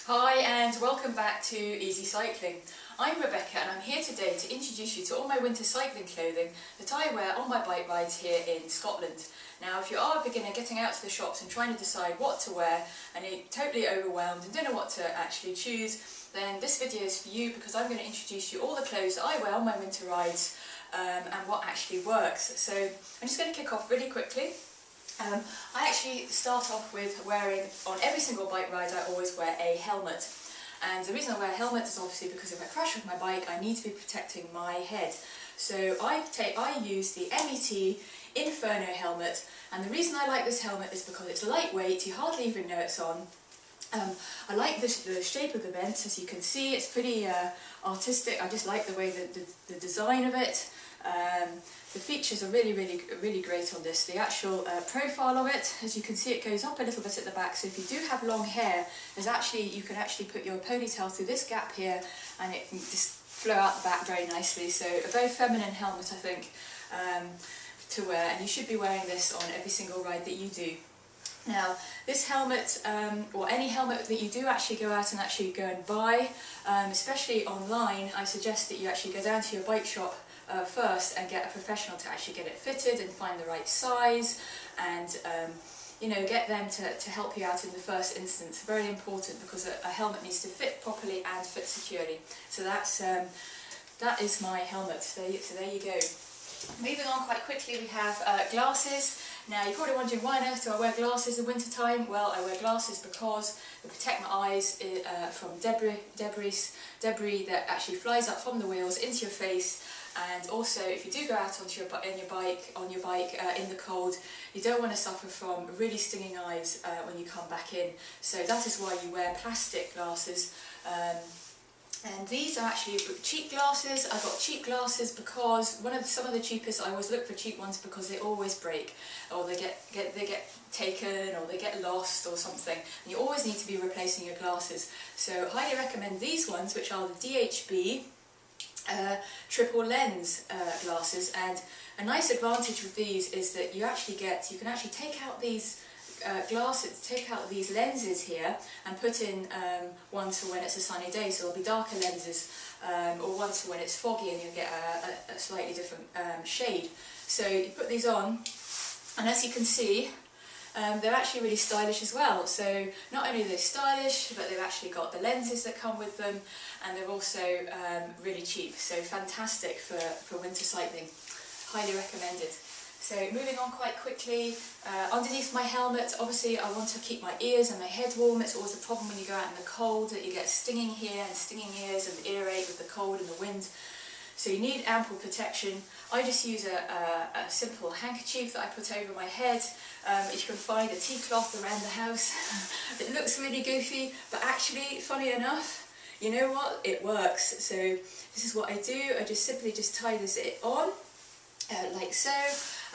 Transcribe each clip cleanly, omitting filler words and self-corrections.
Hi and welcome back to Easy Cycling. I'm Rebecca and I'm here today to introduce you to all my winter cycling clothing that I wear on my bike rides here in Scotland. Now if you are a beginner getting out to the shops and trying to decide what to wear and you're totally overwhelmed and don't know what to actually choose, then this video is for you because I'm going to introduce you all the clothes that I wear on my winter rides and what actually works. So I'm just going to kick off really quickly. I actually start off with wearing, on every single bike ride I always wear a helmet. And the reason I wear a helmet is obviously because if I crash with my bike I need to be protecting my head. So I use the MET Inferno helmet, and the reason I like this helmet is because it's lightweight, you hardly even know it's on. I like the shape of the vent, as you can see, it's pretty artistic. I just like the way the design of it. The features are really great on this. The actual profile of it, as you can see, it goes up a little bit at the back, so if you do have long hair, you can actually put your ponytail through this gap here and it can just flow out the back very nicely. So a very feminine helmet, I think, to wear, and you should be wearing this on every single ride that you do. Now, this helmet, or any helmet that you do actually go out and actually go and buy, especially online, I suggest that you actually go down to your bike shop first and get a professional to actually get it fitted and find the right size, and you know, get them to help you out in the first instance. Very important, because a helmet needs to fit properly and fit securely. So that is my helmet. So there you go. Moving on quite quickly, we have glasses. Now you're probably wondering, why on earth do I wear glasses in winter time? Well, I wear glasses because they protect my eyes from debris that actually flies up from the wheels into your face. And also, if you do go out on your bike in the cold, you don't want to suffer from really stinging eyes when you come back in. So that is why you wear plastic glasses. And these are actually cheap glasses. I got cheap glasses because some of the cheapest, I always look for cheap ones because they always break, or they get taken, or they get lost or something. And you always need to be replacing your glasses. So I highly recommend these ones, which are the DHB triple lens glasses. And a nice advantage with these is that you can actually take out these these lenses here and put in ones for when it's a sunny day, so there'll be darker lenses, or ones for when it's foggy and you'll get a slightly different shade. So you put these on, and as you can see, they're actually really stylish as well. So not only are they stylish, but they've actually got the lenses that come with them, and they're also really cheap. So fantastic for winter cycling. Highly recommended. So moving on quite quickly, underneath my helmet, obviously I want to keep my ears and my head warm. It's always a problem when you go out in the cold that you get stinging here and stinging ears and earache with the cold and the wind. So you need ample protection. I just use a simple handkerchief that I put over my head. You can find a tea cloth around the house. It looks really goofy, but actually, funny enough, you know what? It works. So this is what I do. I just simply tie this on, like so.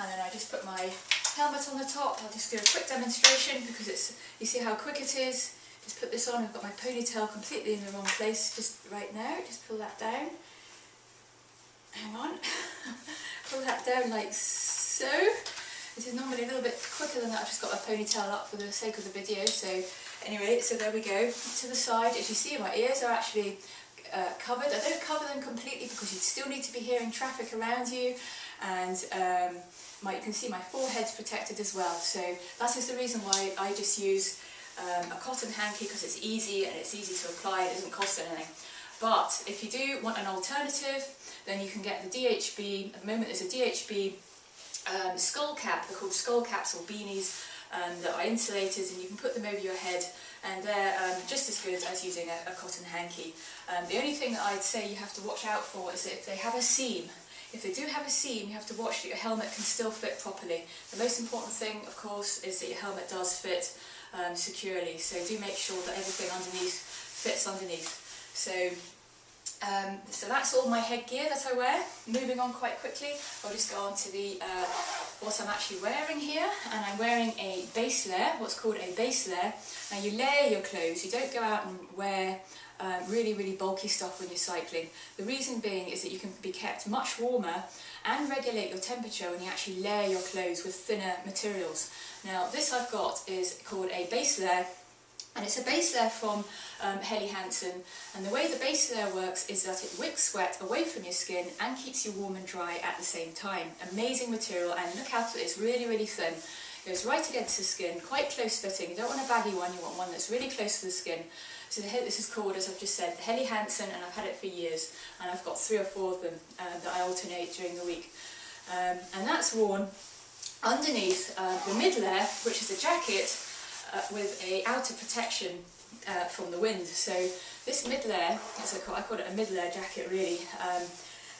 And then I just put my helmet on the top. I'll just do a quick demonstration because you see how quick it is. Just put this on. I've got my ponytail completely in the wrong place just right now. Just pull that down. Hang on. Pull that down like so. This is normally a little bit quicker than that. I've just got my ponytail up for the sake of the video. So anyway, so there we go. To the side, as you see, my ears are actually covered. I don't cover them completely because you still need to be hearing traffic around you, and you can see my forehead's protected as well. So that is the reason why I just use a cotton hanky, because it's easy and it's easy to apply. It doesn't cost anything. But if you do want an alternative, then you can get the DHB. At the moment there's a DHB skull cap. They're called skull caps or beanies that are insulated, and you can put them over your head, and they're just as good as using a cotton hanky. The only thing that I'd say you have to watch out for is that if they have a seam. If they do have a seam, you have to watch that your helmet can still fit properly. The most important thing, of course, is that your helmet does fit securely. So do make sure that everything underneath fits underneath. So that's all my headgear that I wear. Moving on quite quickly, I'll just go on to what I'm actually wearing here, and I'm wearing a base layer, what's called a base layer. Now you layer your clothes, you don't go out and wear really bulky stuff when you're cycling. The reason being is that you can be kept much warmer and regulate your temperature when you actually layer your clothes with thinner materials. Now this I've got is called a base layer And it's a base layer from Helly Hansen, and the way the base layer works is that it wicks sweat away from your skin and keeps you warm and dry at the same time. Amazing material, and look out for it, it's really, really thin. It goes right against the skin, quite close fitting. You don't want a baggy one, you want one that's really close to the skin. So this is called, as I've just said, the Helly Hansen, and I've had it for years, and I've got 3 or 4 of them that I alternate during the week. And that's worn underneath the mid layer, which is a jacket with a outer protection from the wind. So this mid layer, I call it a mid layer jacket really,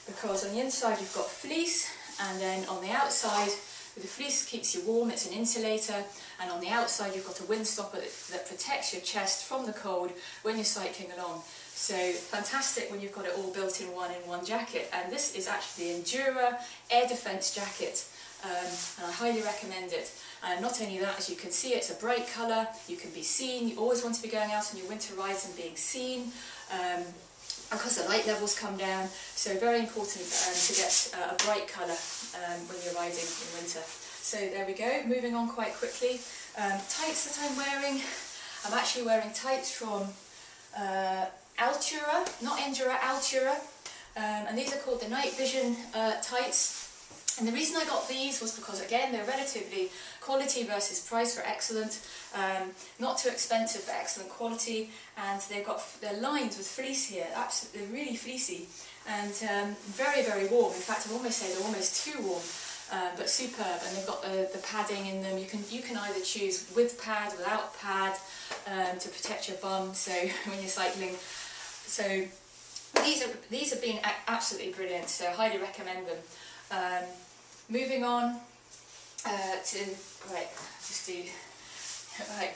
because on the inside you've got fleece, and then on the outside, the fleece keeps you warm, it's an insulator, and on the outside you've got a windstopper that protects your chest from the cold when you're cycling along. So fantastic when you've got it all built in one jacket. And this is actually the Endura Air Defence jacket, and I highly recommend it. And not only that, as you can see, it's a bright colour, you can be seen, you always want to be going out on your winter rides and being seen, because the light levels come down, so very important to get a bright colour when you're riding in winter. So there we go, moving on quite quickly. Tights that I'm wearing, I'm actually wearing tights from Altura, not Endura, Altura, and these are called the Night Vision tights. And the reason I got these was because, again, they're relatively quality versus price are excellent, not too expensive but excellent quality, and they're lined with fleece here, absolutely really fleecy, and very, very warm. In fact, I almost say they're almost too warm, but superb. And they've got the padding in them. You can either choose with pad, without pad, to protect your bum. So when you're cycling, so these have been absolutely brilliant. So I highly recommend them. Moving on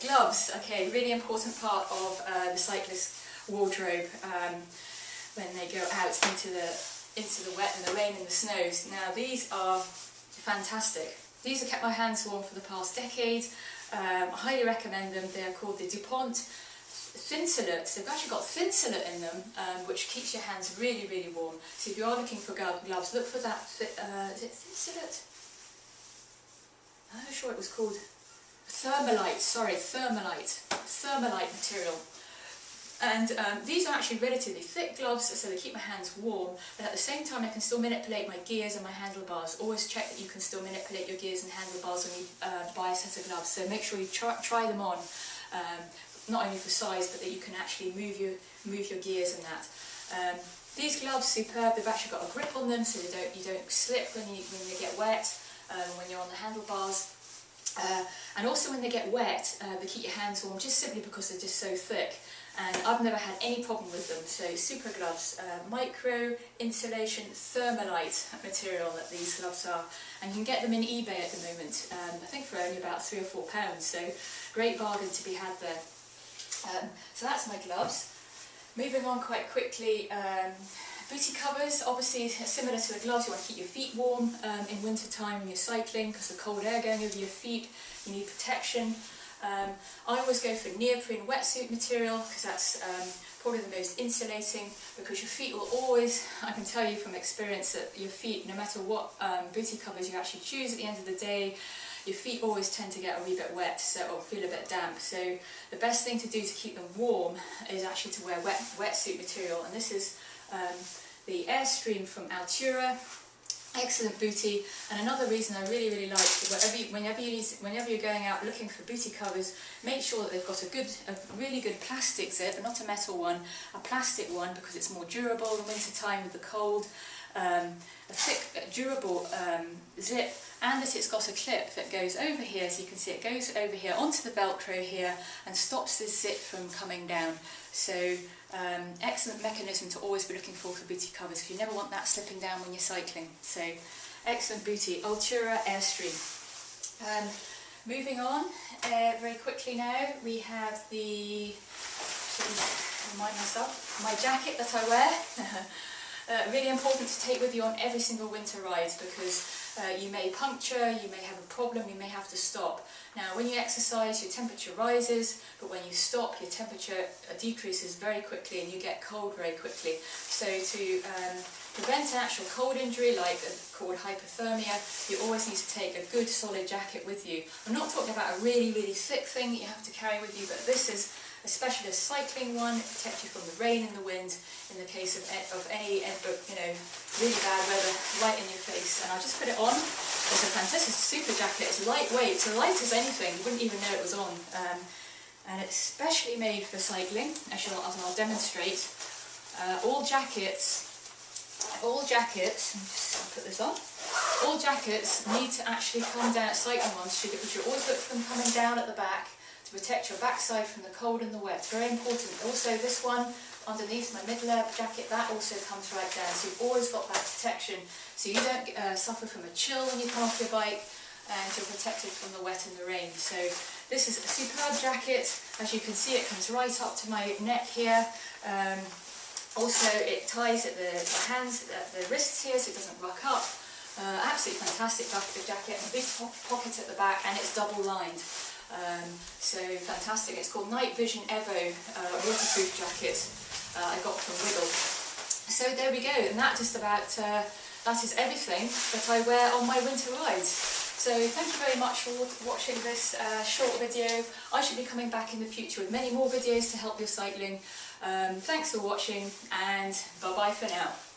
gloves. Okay, really important part of the cyclist wardrobe when they go out into the wet and the rain and the snows. Now these are fantastic. These have kept my hands warm for the past decade. I highly recommend them. They are called the DuPont Thinsulate. So they've actually got Thinsulate in them, which keeps your hands really, really warm. So if you are looking for gloves, look for that. Is it Thinsulate? I'm not sure it was called. Thermalite, sorry, Thermalite material. And these are actually relatively thick gloves, so they keep my hands warm, but at the same time I can still manipulate my gears and my handlebars. Always check that you can still manipulate your gears and handlebars when you buy a set of gloves, so make sure you try them on, not only for size, but that you can actually move your gears and that. These gloves, superb. They've actually got a grip on them, so you don't slip when you get wet, when you're on the handlebars. And also when they get wet, they keep your hands warm just simply because they're just so thick. And I've never had any problem with them. So super gloves, micro insulation Thermalite material that these gloves are, and you can get them in eBay at the moment. I think for only about £3 or £4. So great bargain to be had there. So that's my gloves. Moving on quite quickly. Booty covers, obviously similar to the gloves. You want to keep your feet warm in winter time when you're cycling, because the cold air going over your feet, you need protection. I always go for neoprene wetsuit material, because that's probably the most insulating, because your feet will always, I can tell you from experience that your feet, no matter what booty covers you actually choose at the end of the day, your feet always tend to get a wee bit wet, or feel a bit damp. So the best thing to do to keep them warm is actually to wear wetsuit material, and this is the Airstream from Altura. Excellent booty, and another reason I really like, whenever you're going out looking for booty covers, make sure that they've got a really good plastic zip, not a metal one, a plastic one, because it's more durable in winter time with the cold. A thick, durable zip, and that it's got a clip that goes over here, so you can see it goes over here onto the Velcro here and stops this zip from coming down. So excellent mechanism to always be looking for booty covers, because you never want that slipping down when you're cycling. So excellent booty, Altura Airstream. Moving on very quickly now, we have remind myself, my jacket that I wear. Really important to take with you on every single winter ride, because you may puncture, you may have a problem, you may have to stop. Now when you exercise your temperature rises, but when you stop your temperature decreases very quickly and you get cold very quickly. So to prevent an actual cold injury like called hypothermia, you always need to take a good solid jacket with you. I'm not talking about a really thick thing that you have to carry with you, but this is a specialist cycling one. It protects you from the rain and the wind in the case of any really bad weather right in your face. And I'll just put it on. It's a fantastic super jacket. It's lightweight, so light as anything. You wouldn't even know it was on. And it's specially made for cycling, as I'll demonstrate. All jackets, I'll put this on. All jackets need to actually come down, cycling ones, because you always look for them coming down at the back to protect your backside from the cold and the wet. Very important. Also this one underneath my mid-layer jacket, that also comes right down, so you've always got that protection, so you don't suffer from a chill when you come off your bike, and you're protected from the wet and the rain. So this is a superb jacket. As you can see, it comes right up to my neck here. Also it ties at the hands, the wrists here, so it doesn't ruck up. Absolutely fantastic jacket, a big pocket at the back, and it's double lined. So fantastic. It's called Night Vision Evo waterproof jacket. I got from Wiggle. So there we go, and that is everything that I wear on my winter rides. So thank you very much for watching this short video. I should be coming back in the future with many more videos to help your cycling. Thanks for watching, and bye bye for now.